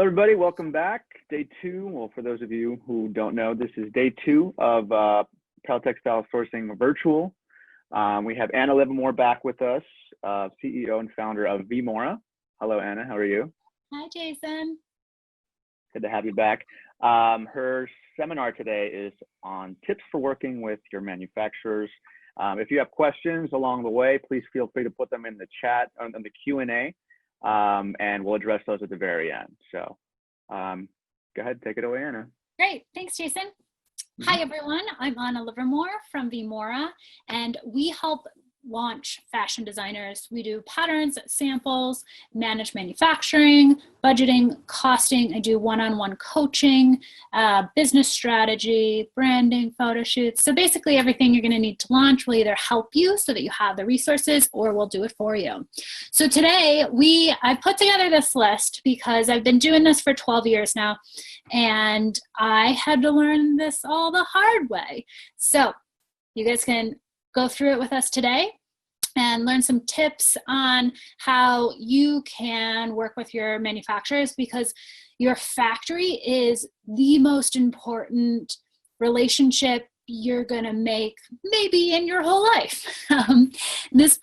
everybody, welcome back. Day two. Well, for those of you who don't know, this is day two of Textile Sourcing Virtual. We have Anna Livermore back with us, CEO and founder of Vmora. Hello, Anna. How are you? Hi, Jason. Good to have you back. Her seminar today is on tips for working with your manufacturers. If you have questions along the way, please feel free to put them in the chat, on the Q&A. And we'll address those at the very end. So go ahead, take it away, Anna. Great, thanks, Jason. Hi, everyone. I'm Anna Livermore from Vmora, and we help launch fashion designers. We do patterns, samples, manage manufacturing, budgeting, costing. I do one-on-one coaching, business strategy, branding, photo shoots. So basically everything you're going to need to launch will either help you so that you have the resources, or we'll do it for you. So today I put together this list because I've been doing this for 12 years now, and I had to learn this all the hard way. So you guys can go through it with us today and learn some tips on how you can work with your manufacturers, because your factory is the most important relationship you're gonna make maybe in your whole life. This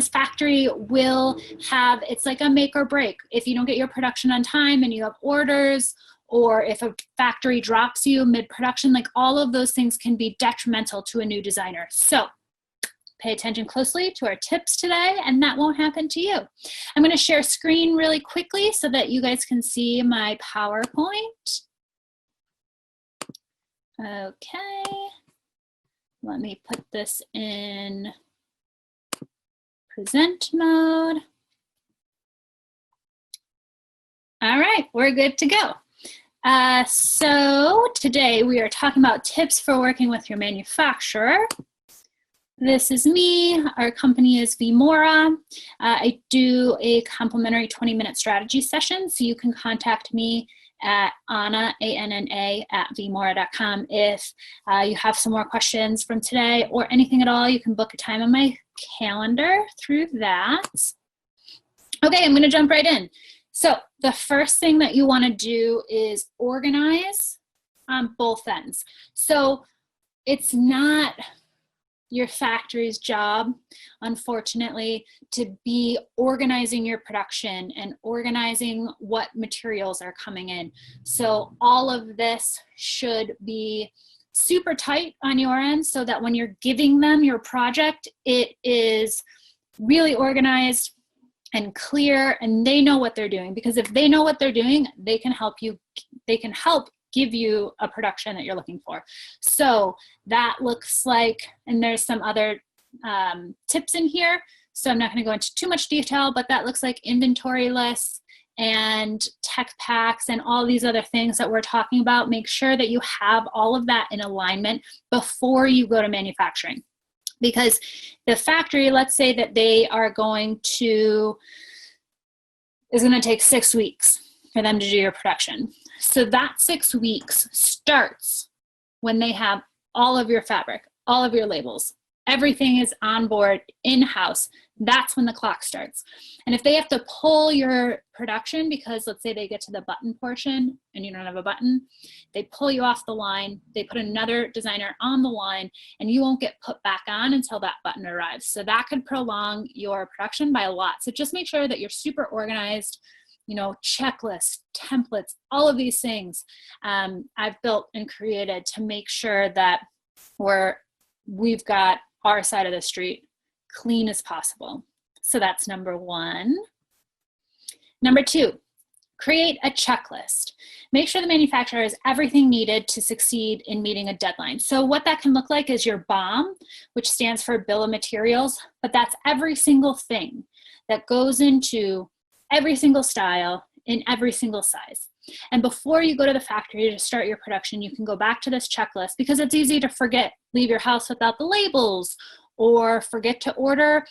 factory will have, it's like a make or break. If you don't get your production on time and you have orders, or if a factory drops you mid-production, like all of those things can be detrimental to a new designer. So pay attention closely to our tips today, and that won't happen to you. I'm going to share screen really quickly so that you guys can see my PowerPoint. Okay, let me put this in present mode. All right, we're good to go. So today we are talking about tips for working with your manufacturer. This is me. Our company is Vmora. I do a complimentary 20-minute strategy session, so you can contact me at Anna, A-N-N-A, @vmora.com. If you have some more questions from today or anything at all, you can book a time on my calendar through that. Okay, I'm going to jump right in. So the first thing that you want to do is organize on both ends. So it's not your factory's job, unfortunately, to be organizing your production and organizing what materials are coming in. So all of this should be super tight on your end, so that when you're giving them your project, it is really organized and clear, and they know what they're doing. Because if they know what they're doing, they can help give you a production that you're looking for. So that looks like, and there's some other tips in here, so I'm not going to go into too much detail, but that looks like inventory lists and tech packs and all these other things that we're talking about. Make sure that you have all of that in alignment before you go to manufacturing. Because the factory, let's say that they are is going to take 6 weeks for them to do your production. So that 6 weeks starts when they have all of your fabric, all of your labels, everything is on board in-house. That's when the clock starts. And if they have to pull your production because, let's say, they get to the button portion and you don't have a button, they pull you off the line, they put another designer on the line, and you won't get put back on until that button arrives. So that could prolong your production by a lot. So just make sure that you're super organized, checklists, templates, all of these things I've built and created to make sure that we've got our side of the street clean as possible. So that's number one. Number two, create a checklist. Make sure the manufacturer has everything needed to succeed in meeting a deadline. So what that can look like is your BOM, which stands for Bill of Materials, but that's every single thing that goes into every single style in every single size. And before you go to the factory to start your production, you can go back to this checklist, because it's easy to forget, leave your house without the labels, or forget to order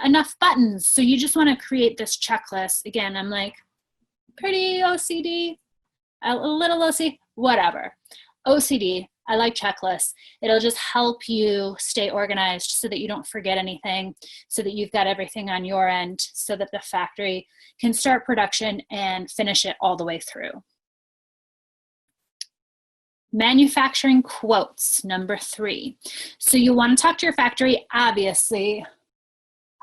enough buttons. So you just want to create this checklist. Again, I'm like pretty OCD, a little OCD, whatever. OCD. I like checklists. It'll just help you stay organized so that you don't forget anything, so that you've got everything on your end, so that the factory can start production and finish it all the way through. Manufacturing quotes, number 3. So you want to talk to your factory, obviously,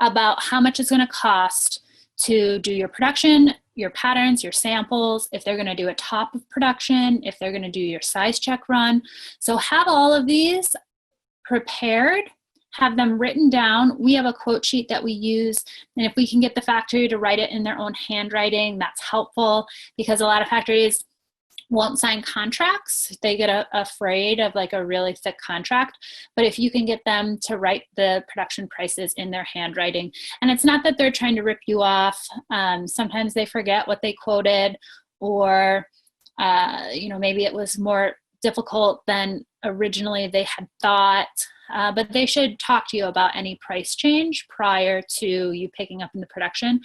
about how much it's going to cost to do your production, your patterns, your samples, if they're going to do a top of production, if they're going to do your size check run. So have all of these prepared, have them written down. We have a quote sheet that we use, and if we can get the factory to write it in their own handwriting, that's helpful, because a lot of factories won't sign contracts. They get afraid of like a really thick contract. But if you can get them to write the production prices in their handwriting, and it's not that they're trying to rip you off. Sometimes they forget what they quoted, or maybe it was more difficult than originally they had thought. But they should talk to you about any price change prior to you picking up in the production.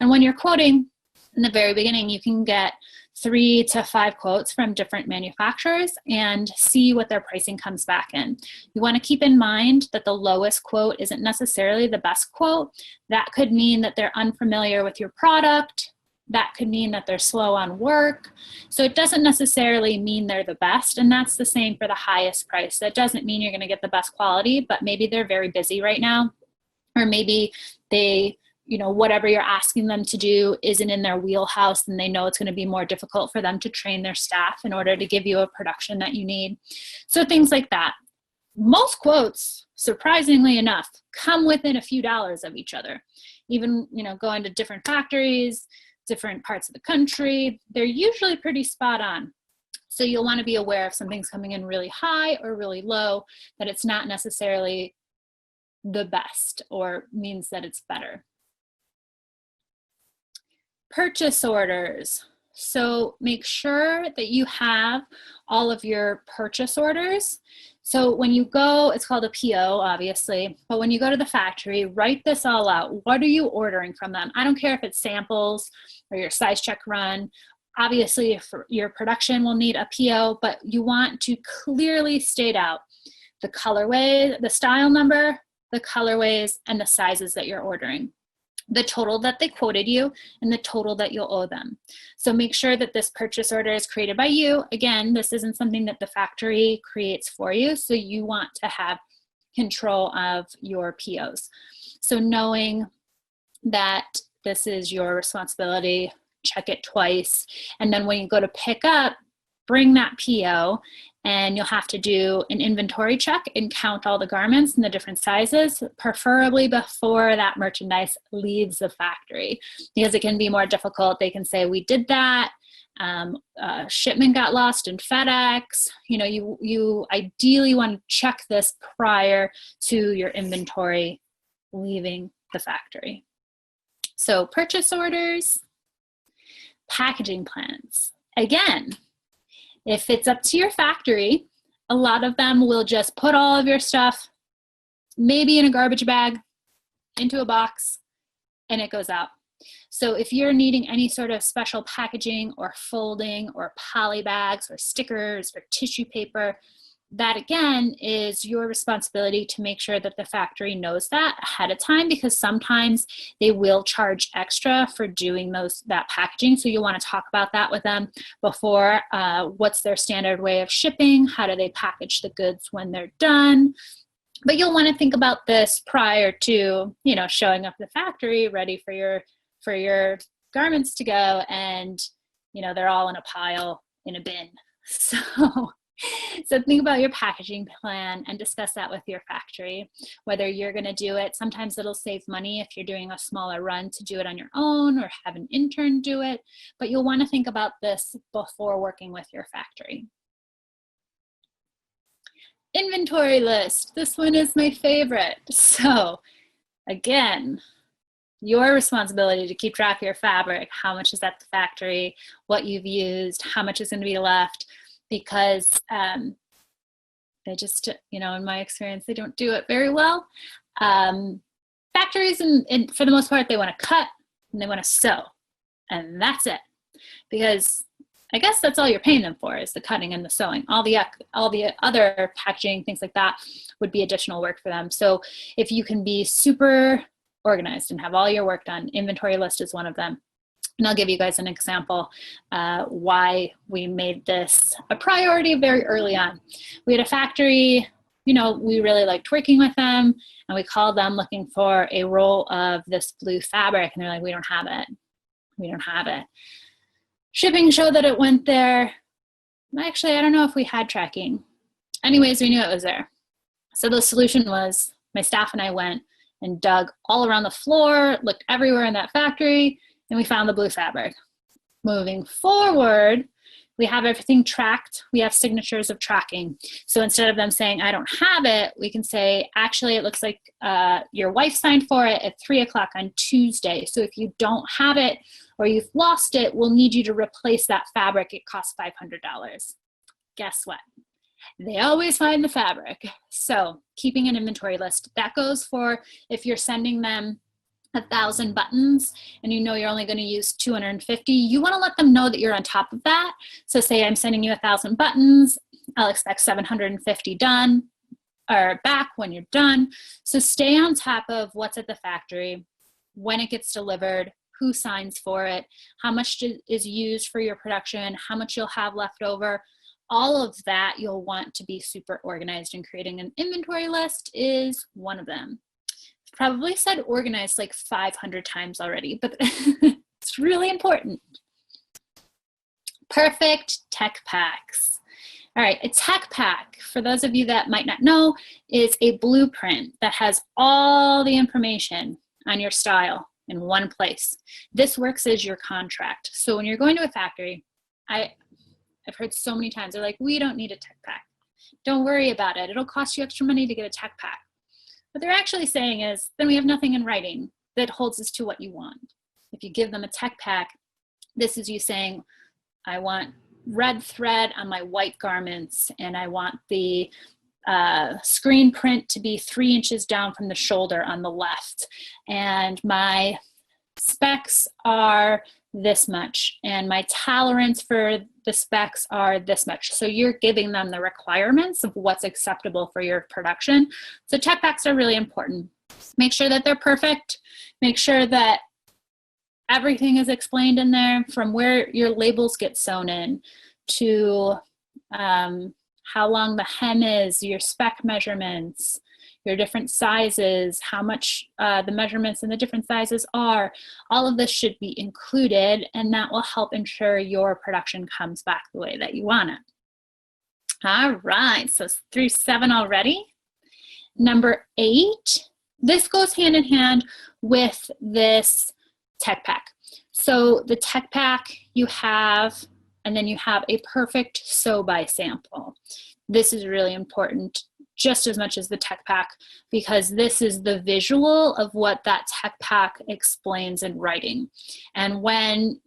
And when you're quoting in the very beginning, you can get 3 to 5 quotes from different manufacturers and see what their pricing comes back in. You want to keep in mind that the lowest quote isn't necessarily the best quote. That could mean that they're unfamiliar with your product. That could mean that they're slow on work. So it doesn't necessarily mean they're the best, and that's the same for the highest price. That doesn't mean you're going to get the best quality, but maybe they're very busy right now, or maybe they whatever you're asking them to do isn't in their wheelhouse, and they know it's going to be more difficult for them to train their staff in order to give you a production that you need. So things like that. Most quotes, surprisingly enough, come within a few dollars of each other. Even, going to different factories, different parts of the country, they're usually pretty spot on. So you'll want to be aware if something's coming in really high or really low, that it's not necessarily the best or means that it's better. Purchase orders. So make sure that you have all of your purchase orders. So when you go, it's called a PO, obviously, but when you go to the factory, write this all out. What are you ordering from them? I don't care if it's samples or your size check run. Obviously, if your production will need a PO, but you want to clearly state out the colorway, the style number, the colorways, and the sizes that you're ordering, the total that they quoted you, and the total that you'll owe them. So make sure that this purchase order is created by you. Again, this isn't something that the factory creates for you, so you want to have control of your POs. So knowing that this is your responsibility, check it twice, and then when you go to pick up, bring that PO, and you'll have to do an inventory check and count all the garments in the different sizes, preferably before that merchandise leaves the factory, because it can be more difficult. They can say, we did that, shipment got lost in FedEx. You ideally want to check this prior to your inventory leaving the factory. So purchase orders, packaging plans. Again, if it's up to your factory, a lot of them will just put all of your stuff maybe in a garbage bag, into a box, and it goes out. So if you're needing any sort of special packaging or folding or poly bags or stickers or tissue paper, that again is your responsibility to make sure that the factory knows that ahead of time, because sometimes they will charge extra for doing that packaging. So you want to talk about that with them before. What's their standard way of shipping? How do they package the goods when they're done? But you'll want to think about this prior to, showing up at the factory ready for your garments to go, and they're all in a pile in a bin. So think about your packaging plan and discuss that with your factory, whether you're going to do it. Sometimes it'll save money if you're doing a smaller run to do it on your own or have an intern do it, but you'll want to think about this before working with your factory. Inventory list. This one is my favorite. So again, your responsibility to keep track of your fabric, how much is at the factory, what you've used, how much is going to be left, because they just, in my experience, they don't do it very well. Factories, and for the most part, they want to cut and they want to sew, and that's it. Because I guess that's all you're paying them for, is the cutting and the sewing. All the other packaging, things like that, would be additional work for them. So if you can be super organized and have all your work done, inventory list is one of them. And I'll give you guys an example why we made this a priority very early on. We had a factory, we really liked working with them, and we called them looking for a roll of this blue fabric, and they're like, we don't have it. We don't have it. Shipping showed that it went there. Actually, I don't know if we had tracking. Anyways, we knew it was there. So the solution was, my staff and I went and dug all around the floor, looked everywhere in that factory, and we found the blue fabric. Moving forward, we have everything tracked. We have signatures of tracking. So instead of them saying, I don't have it, we can say, actually, it looks like your wife signed for it at 3:00 on Tuesday. So if you don't have it or you've lost it, we'll need you to replace that fabric. It costs $500. Guess what? They always find the fabric. So keeping an inventory list, that goes for if you're sending them 1,000 buttons and you're only going to use 250, you want to let them know that you're on top of that. So say I'm sending you 1,000 buttons, I'll expect 750 done or back when you're done. So stay on top of what's at the factory, when it gets delivered, who signs for it, how much is used for your production, how much you'll have left over. All of that you'll want to be super organized, and creating an inventory list is one of them. Probably said organized like 500 times already, but it's really important. Perfect tech packs. All right, a tech pack, for those of you that might not know, is a blueprint that has all the information on your style in one place. This works as your contract. So when you're going to a factory, I've heard so many times, they're like, we don't need a tech pack. Don't worry about it. It'll cost you extra money to get a tech pack. What they're actually saying is, then we have nothing in writing that holds us to what you want. If you give them a tech pack, this is you saying, I want red thread on my white garments, and I want the screen print to be 3 inches down from the shoulder on the left. And my specs are this much, and my tolerance for the specs are this much. So you're giving them the requirements of what's acceptable for your production. So tech packs are really important. Make sure that they're perfect. Make sure that everything is explained in there, from where your labels get sewn in to how long the hem is, your spec measurements, your different sizes, how much the measurements in the different sizes are. All of this should be included, and that will help ensure your production comes back the way that you want it. All right, so through 7 already. Number 8, this goes hand in hand with this tech pack. So the tech pack you have, and then you have a perfect sew by sample. This is really important, just as much as the tech pack, because this is the visual of what that tech pack explains in writing. And when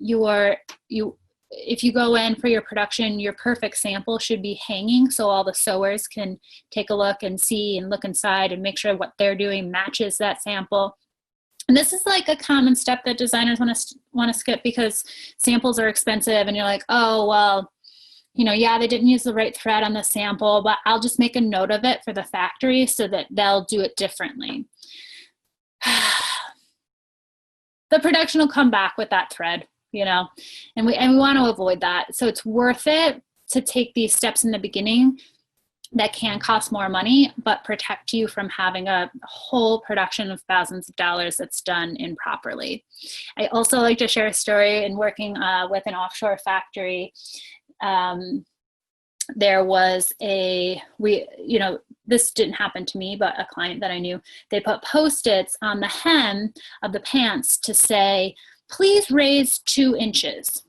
if you go in for your production, your perfect sample should be hanging so all the sewers can take a look and see and look inside and make sure what they're doing matches that sample. And this is like a common step that designers want to skip, because samples are expensive, and you're like, oh, well, yeah, they didn't use the right thread on the sample, but I'll just make a note of it for the factory so that they'll do it differently. The production will come back with that thread, and we want to avoid that. So it's worth it to take these steps in the beginning that can cost more money, but protect you from having a whole production of thousands of dollars that's done improperly. I also like to share a story in working with an offshore factory. There was this didn't happen to me, but a client that I knew, they put Post-its on the hem of the pants to say, please raise 2 inches.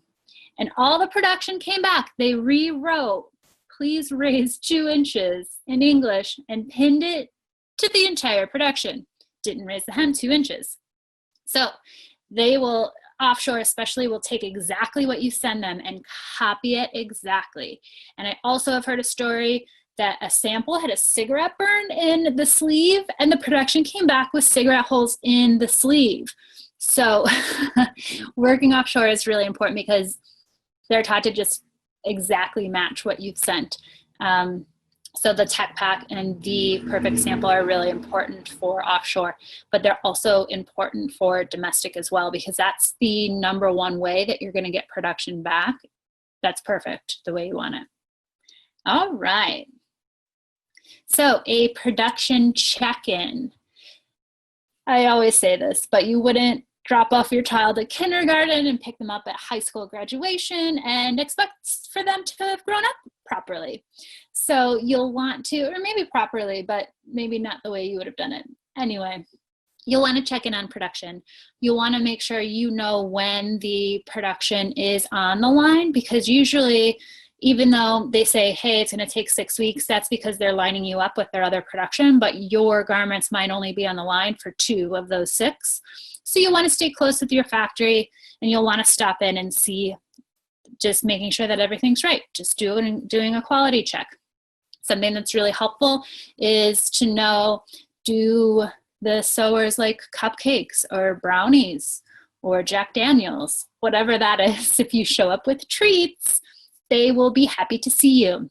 And all the production came back. They rewrote, please raise 2 inches in English, and pinned it to the entire production. Didn't raise the hem 2 inches. So they will, offshore especially, will take exactly what you send them and copy it exactly. And I also have heard a story that a sample had a cigarette burn in the sleeve, and the production came back with cigarette holes in the sleeve. So working offshore is really important, because they're taught to just exactly match what you've sent. So the tech pack and the perfect sample are really important for offshore, but they're also important for domestic as well, because that's the number one way that you're going to get production back that's perfect the way you want it. All right. So a production check-in. I always say this, but you wouldn't drop off your child at kindergarten and pick them up at high school graduation and expect for them to have grown up properly. So you'll want to, or maybe properly, but maybe not the way you would have done it. Anyway, you'll want to check in on production. You'll want to make sure you know when the production is on the line, because usually, even though they say, hey, it's going to take 6 weeks, that's because they're lining you up with their other production, but your garments might only be on the line for 2 of those 6. So you want to stay close with your factory, and you'll want to stop in and see, just making sure that everything's right, just doing a quality check. Something that's really helpful is to know, do the sewers like cupcakes or brownies or Jack Daniels, whatever that is. If you show up with treats, they will be happy to see you.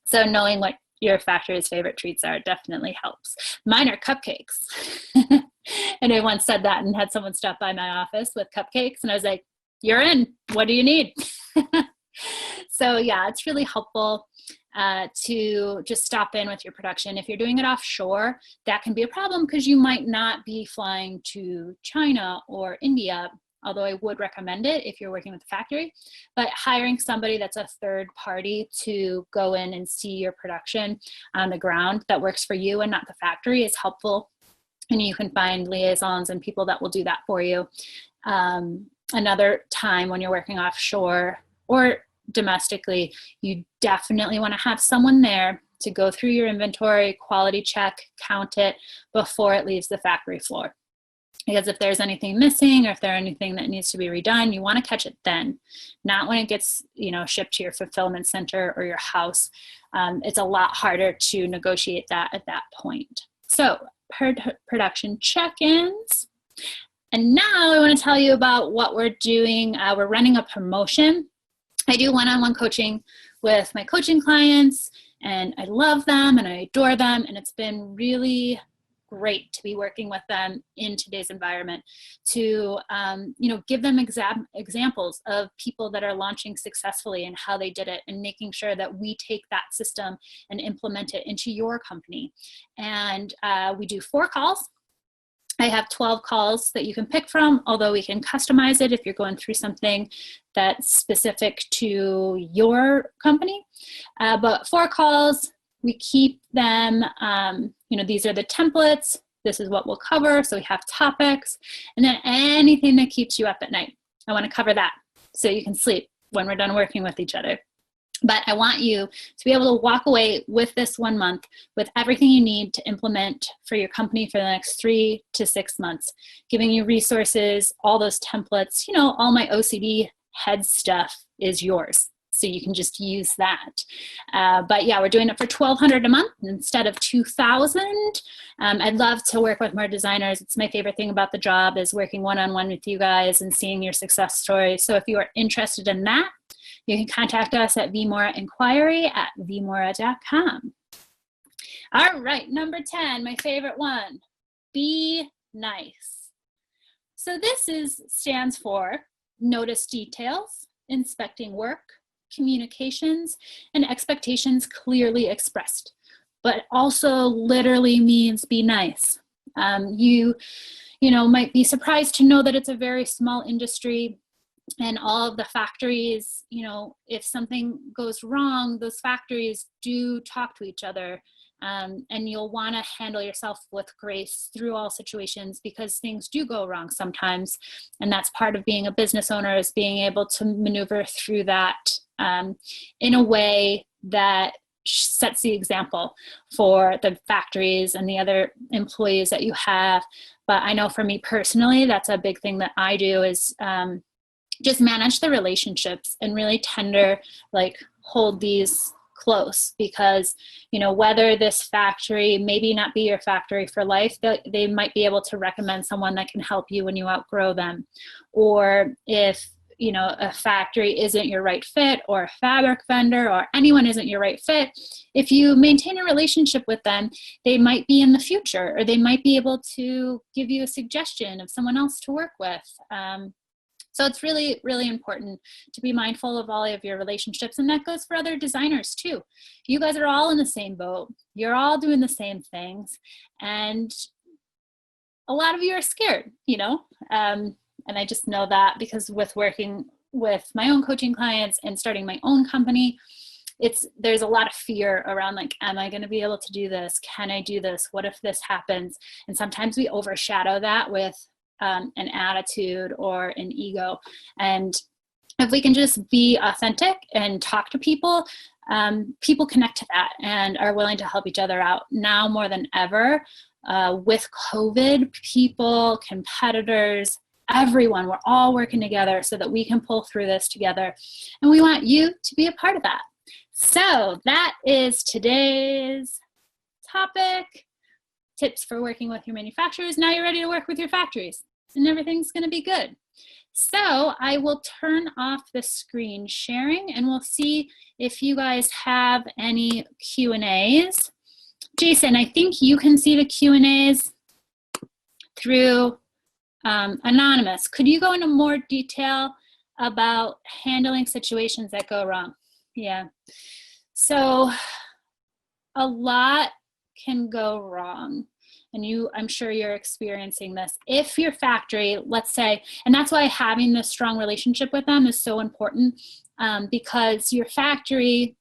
So knowing what your factory's favorite treats are definitely helps. Mine are cupcakes. And I once said that and had someone stop by my office with cupcakes, and I was like, you're in, what do you need? So yeah, it's really helpful to just stop in with your production. If you're doing it offshore, that can be a problem because you might not be flying to China or India, although I would recommend it if you're working with a factory. But hiring somebody that's a third party to go in and see your production on the ground that works for you and not the factory is helpful. And you can find liaisons and people that will do that for you. Another time when you're working offshore or domestically, you definitely want to have someone there to go through your inventory, quality check, count it before it leaves the factory floor. Because if there's anything missing or if there's anything that needs to be redone, you want to catch it then, not when it gets, shipped to your fulfillment center or your house. It's a lot harder to negotiate that at that point. So production check-ins. And now I want to tell you about what we're doing. We're running a promotion. I do one-on-one coaching with my coaching clients, and I love them and I adore them. And it's been really great to be working with them in today's environment to, give them examples of people that are launching successfully and how they did it, and making sure that we take that system and implement it into your company. And we do 4 calls. I have 12 calls that you can pick from, although we can customize it if you're going through something that's specific to your company. But 4 calls, we keep them, these are the templates. This is what we'll cover. So we have topics, and then anything that keeps you up at night. I want to cover that so you can sleep when we're done working with each other. But I want you to be able to walk away with this 1 month with everything you need to implement for your company for the next 3 to 6 months, giving you resources, all those templates, all my OCD head stuff is yours. So you can just use that. But yeah, we're doing it for $1,200 a month instead of $2,000. I'd love to work with more designers. It's my favorite thing about the job is working one-on-one with you guys and seeing your success story. So if you are interested in that, you can contact us at vmora@vmora.com. All right, number 10, my favorite one, be nice. So this stands for notice details, inspecting work, communications, and expectations clearly expressed, but also literally means be nice. You might be surprised to know that it's a very small industry. And all of the factories, if something goes wrong, those factories do talk to each other. And you'll want to handle yourself with grace through all situations, because things do go wrong sometimes. And that's part of being a business owner, is being able to maneuver through that in a way that sets the example for the factories and the other employees that you have. But I know for me personally, that's a big thing that I do is just manage the relationships and really hold these close, because whether this factory maybe not be your factory for life, they might be able to recommend someone that can help you when you outgrow them. Or if you know, a factory isn't your right fit, or a fabric vendor or anyone isn't your right fit, if you maintain a relationship with them, they might be in the future, or they might be able to give you a suggestion of someone else to work with. So it's really, really important to be mindful of all of your relationships, and that goes for other designers too. You guys are all in the same boat. You're all doing the same things, and a lot of you are scared, you know, and I just know that because with working with my own coaching clients and starting my own company, there's a lot of fear around, like, am I going to be able to do this? Can I do this? What if this happens? And sometimes we overshadow that with an attitude or an ego. And if we can just be authentic and talk to people, people connect to that and are willing to help each other out now more than ever. With COVID, people, competitors, everyone, we're all working together so that we can pull through this together. And we want you to be a part of that. So that is today's topic, tips for working with your manufacturers. Now you're ready to work with your factories and everything's going to be good. So I will turn off the screen sharing and we'll see if you guys have any Q&As. Jason, I think you can see the Q&As through Anonymous. Could you go into more detail about handling situations that go wrong? Yeah. So a lot can go wrong. And I'm sure you're experiencing this. If your factory, let's say, and that's why having this strong relationship with them is so important, because your factory,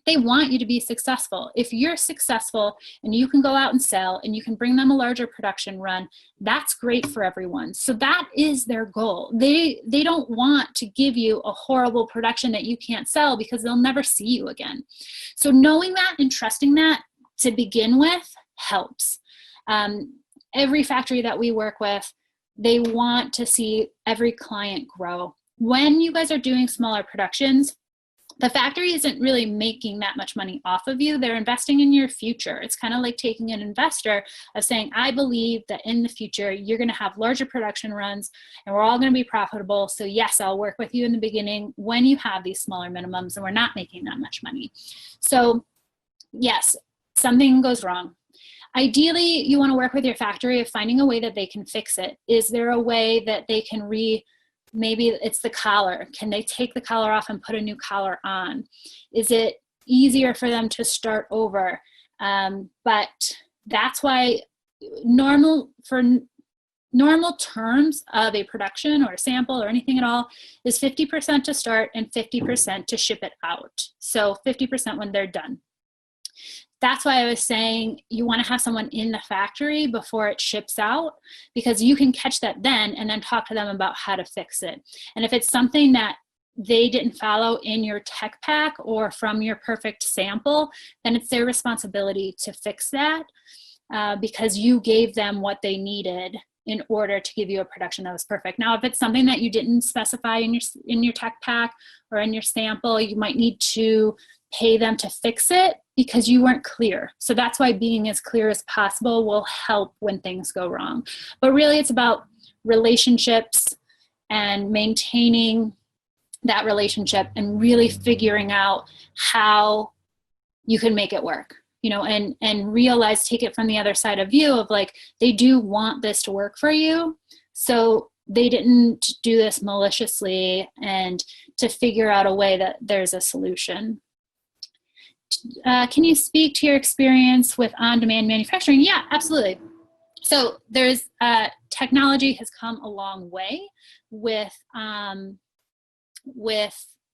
they want you to be successful. If you're successful and you can go out and sell and you can bring them a larger production run, that's great for everyone. So that is their goal. They don't want to give you a horrible production that you can't sell because they'll never see you again. So knowing that and trusting that to begin with helps. Every factory that we work with, they want to see every client grow. When you guys are doing smaller productions, the factory isn't really making that much money off of you. They're investing in your future. It's kind of like taking an investor of saying, I believe that in the future, you're going to have larger production runs and we're all going to be profitable. So yes, I'll work with you in the beginning when you have these smaller minimums and we're not making that much money. So yes, something goes wrong. Ideally, you want to work with your factory of finding a way that they can fix it. Is there a way that they can maybe it's the collar. Can they take the collar off and put a new collar on? Is it easier for them to start over? But that's why normal terms of a production or a sample or anything at all is 50% to start and 50% to ship it out. So 50% when they're done. That's why I was saying you want to have someone in the factory before it ships out, because you can catch that then and then talk to them about how to fix it. And if it's something that they didn't follow in your tech pack or from your perfect sample, then it's their responsibility to fix that because you gave them what they needed in order to give you a production that was perfect. Now, if it's something that you didn't specify in your tech pack or in your sample, you might need to pay them to fix it because you weren't clear. So that's why being as clear as possible will help when things go wrong. But really it's about relationships and maintaining that relationship and really figuring out how you can make it work, you know, and realize, take it from the other side of view of like, they do want this to work for you. So they didn't do this maliciously, and to figure out a way that there's a solution. Can you speak to your experience with on-demand manufacturing? Yeah, absolutely. So there's technology has come a long way with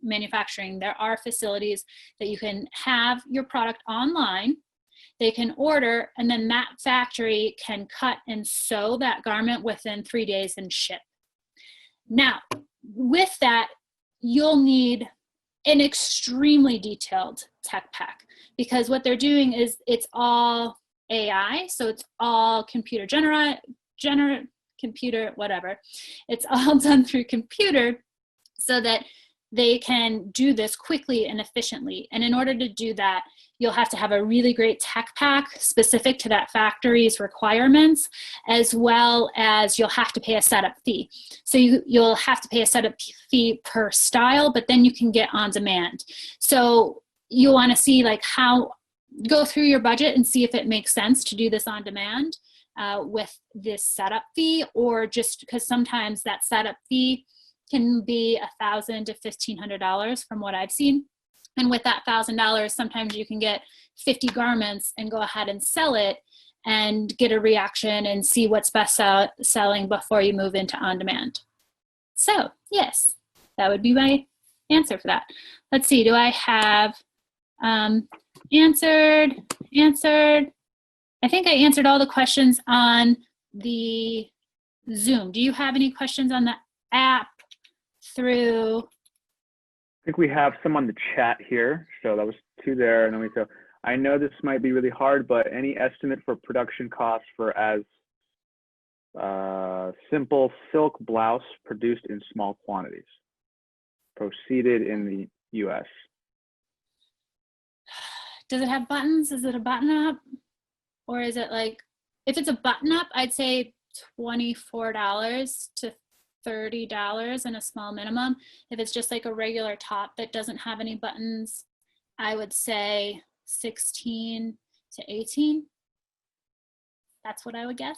manufacturing. There are facilities that you can have your product online. They can order, and then that factory can cut and sew that garment within 3 days and ship. Now, with that, you'll need an extremely detailed tech pack, because what they're doing is it's all AI, so it's all computer computer, whatever. It's all done through computer, so that they can do this quickly and efficiently. And in order to do that, you'll have to have a really great tech pack specific to that factory's requirements, as well as you'll have to pay a setup fee. So you'll have to pay a setup fee per style, but then you can get on demand. So you'll want to see like go through your budget and see if it makes sense to do this on demand with this setup fee, or just because sometimes that setup fee can be $1,000 to $1,500 from what I've seen. And with that $1,000, sometimes you can get 50 garments and go ahead and sell it and get a reaction and see what's best selling before you move into on demand. So yes, that would be my answer for that. Let's see, do I have answered? I think I answered all the questions on the Zoom. Do you have any questions on the app through? I think we have some on the chat here. So that was 2 there. And then I know this might be really hard, but any estimate for production costs for as simple silk blouse produced in small quantities, proceeded in the US? Does it have buttons? Is it a button up? Or is it like, if it's a button up, I'd say $24 to $30 and a small minimum. If it's just like a regular top that doesn't have any buttons, I would say 16 to 18. That's what I would guess.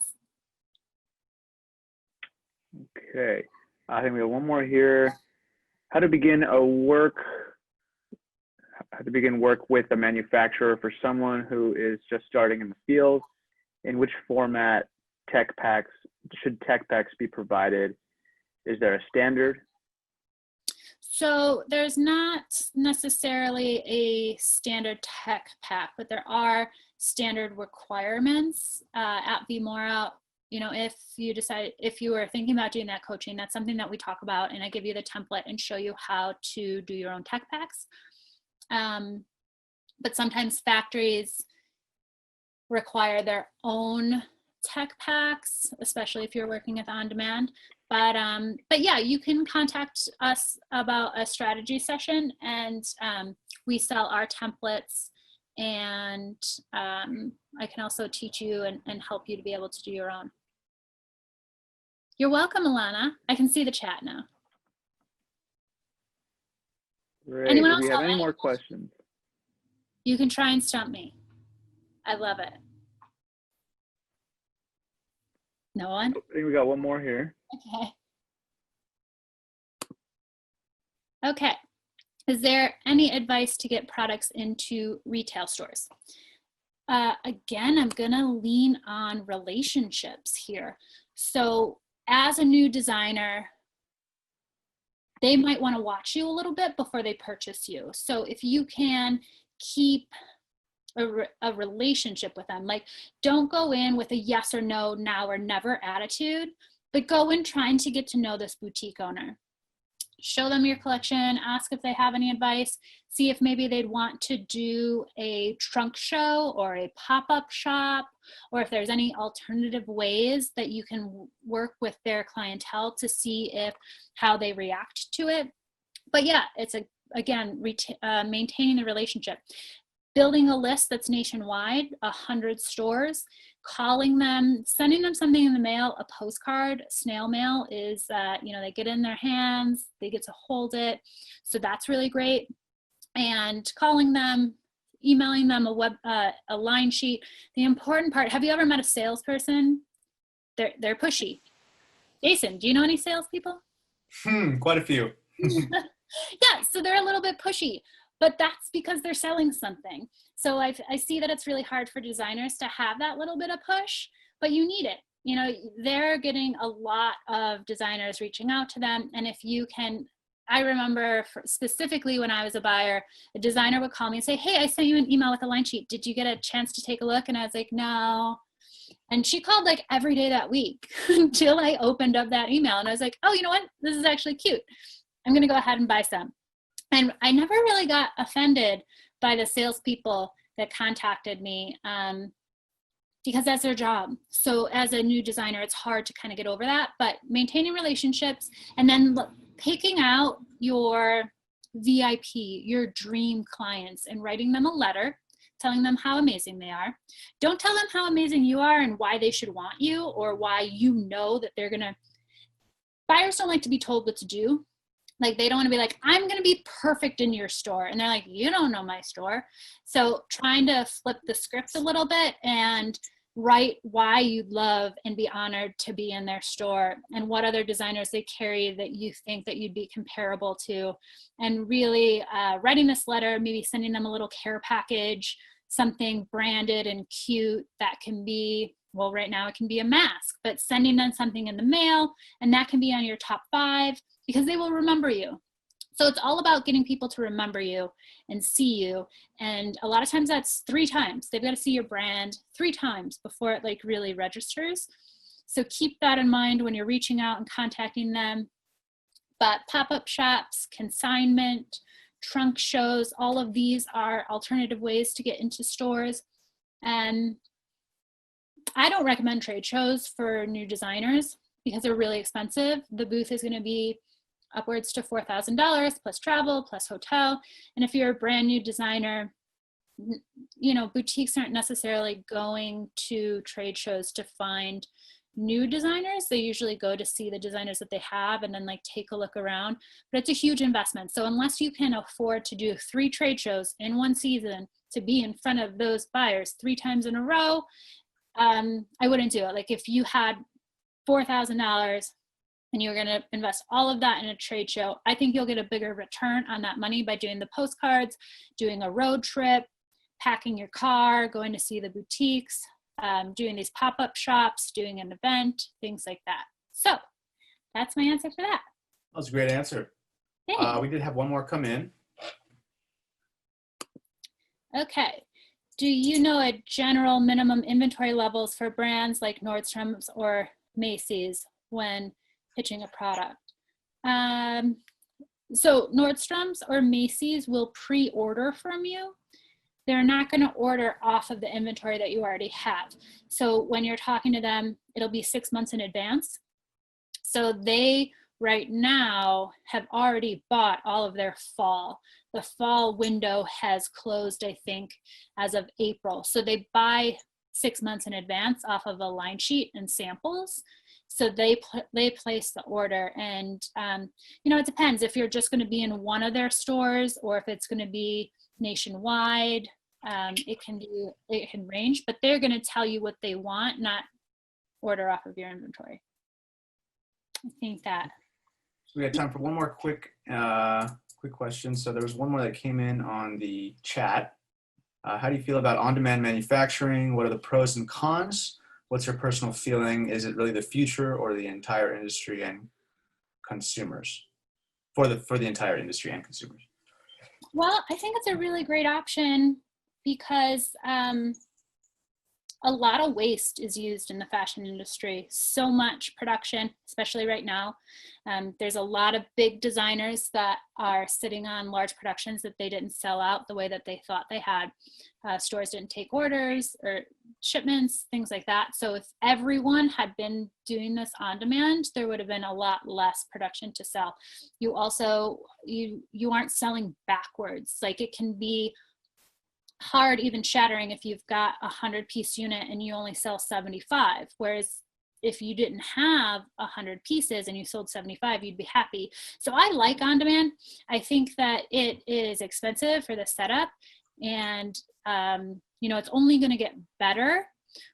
Okay, I think we have one more here. How to begin work with a manufacturer for someone who is just starting in the field. In which format should tech packs be provided? Is there a standard? So there's not necessarily a standard tech pack, but there are standard requirements at Vmora. You know, if you were thinking about doing that coaching, that's something that we talk about, and I give you the template and show you how to do your own tech packs. But sometimes factories require their own tech packs, especially if you're working with on demand. But yeah, you can contact us about a strategy session, and we sell our templates, and I can also teach you and help you to be able to do your own. You're welcome, Alana. I can see the chat now. Great. Anyone Do else we have have any more questions? You can try and stump me. I love it. No one? I think we got one more here. Okay. Is there any advice to get products into retail stores? Again, I'm gonna lean on relationships here. So as a new designer, they might wanna watch you a little bit before they purchase you. So if you can keep a relationship with them, like don't go in with a yes or no, now or never attitude, but go in trying to get to know this boutique owner. Show them your collection, ask if they have any advice, see if maybe they'd want to do a trunk show or a pop-up shop, or if there's any alternative ways that you can work with their clientele to see how they react to it. But yeah, it's again, maintaining the relationship. Building a list that's nationwide, 100 stores, calling them, sending them something in the mail, a postcard, snail mail is, they get in their hands, they get to hold it. So that's really great. And calling them, emailing them a line sheet. The important part, have you ever met a salesperson? They're pushy. Jason, do you know any salespeople? Quite a few. Yeah, so they're a little bit pushy. But that's because they're selling something. So I see that it's really hard for designers to have that little bit of push, but you need it. You know, they're getting a lot of designers reaching out to them. And if you can, I remember specifically when I was a buyer, a designer would call me and say, hey, I sent you an email with a line sheet. Did you get a chance to take a look? And I was like, no. And she called like every day that week until I opened up that email. And I was like, oh, you know what? This is actually cute. I'm going to go ahead and buy some. And I never really got offended by the salespeople that contacted me because that's their job. So as a new designer, it's hard to kind of get over that, but maintaining relationships and then picking out your VIP, your dream clients, and writing them a letter telling them how amazing they are. Don't tell them how amazing you are and why they should want you, or why you know that they're gonna. Buyers don't like to be told what to do. Like, they don't want to be like, I'm going to be perfect in your store. And they're like, you don't know my store. So trying to flip the script a little bit and write why you'd love and be honored to be in their store, and what other designers they carry that you think that you'd be comparable to. And really writing this letter, maybe sending them a little care package, something branded and cute that can be, well, right now it can be a mask, but sending them something in the mail, and that can be on your top 5, because they will remember you. So it's all about getting people to remember you and see you. And a lot of times that's 3 times. They've got to see your brand 3 times before it like really registers. So keep that in mind when you're reaching out and contacting them. But pop-up shops, consignment, trunk shows, all of these are alternative ways to get into stores. And I don't recommend trade shows for new designers because they're really expensive. The booth is going to be upwards to $4,000 plus travel, plus hotel. And if you're a brand new designer, you know, boutiques aren't necessarily going to trade shows to find new designers. They usually go to see the designers that they have and then like take a look around, but it's a huge investment. So unless you can afford to do 3 trade shows in one season to be in front of those buyers 3 times in a row, I wouldn't do it. Like, if you had $4,000 and you're going to invest all of that in a trade show, I think you'll get a bigger return on that money by doing the postcards, doing a road trip, packing your car, going to see the boutiques, doing these pop-up shops, doing an event, things like that. So that's my answer for that. That was a great answer. We did have one more come in. Okay. Do you know a general minimum inventory levels for brands like Nordstrom's or Macy's when pitching a product? So Nordstrom's or Macy's will pre-order from you. They're not going to order off of the inventory that you already have. So when you're talking to them, it'll be 6 months in advance. So they right now have already bought all of their fall. The fall window has closed, I think, as of April. So they buy 6 months in advance off of a line sheet and samples. So they place the order, and you know, it depends if you're just going to be in one of their stores or if it's going to be nationwide. It can range, but they're going to tell you what they want, not order off of your inventory. I think that. So we have time for one more quick question. So there was one more that came in on the chat. How do you feel about on-demand manufacturing? What are the pros and cons? What's your personal feeling? Is it really the future or the entire industry and consumers? For the entire industry and consumers. Well, I think it's a really great option because a lot of waste is used in the fashion industry. So much production, especially right now. There's a lot of big designers that are sitting on large productions that they didn't sell out the way that they thought they had. Stores didn't take orders or shipments, things like that. So if everyone had been doing this on demand, there would have been a lot less production to sell. You also, you aren't selling backwards. Like, it can be hard, even shattering, if you've got a 100-piece unit and you only sell 75. Whereas if you didn't have 100 pieces and you sold 75, you'd be happy. So I like on demand. I think that it is expensive for the setup, and you know, it's only going to get better.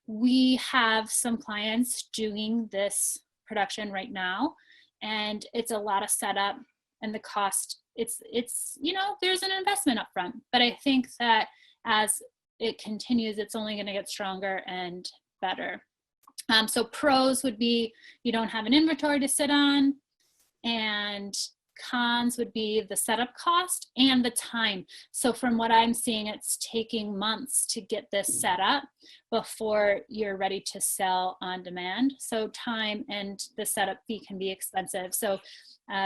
We have some clients doing this production right now, and it's a lot of setup, and the cost, it's you know, there's an investment up front, but I think that as it continues, it's only going to get stronger and better. So pros would be you don't have an inventory to sit on, and cons would be the setup cost and the time. So from what I'm seeing, it's taking months to get this set up before you're ready to sell on demand. So time and the setup fee can be expensive. So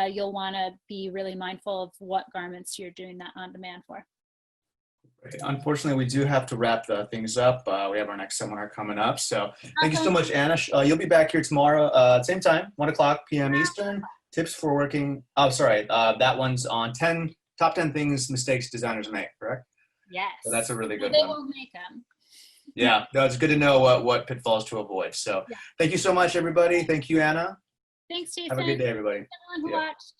you'll want to be really mindful of what garments you're doing that on demand for. Unfortunately, we do have to wrap things up. We have our next seminar coming up. So thank you so much, Anna. You'll be back here tomorrow, same time, 1 o'clock p.m. Eastern. Tips for working. Oh, sorry. That one's on 10 top 10 things, mistakes designers make, correct? Yes. So that's a really good They one. won't make them. Yeah, no, it's good to know what pitfalls to avoid. So Yeah. thank you so much, everybody. Thank you, Anna. Thanks, Jason. Have a good day, everybody. Everyone who Yeah. watched.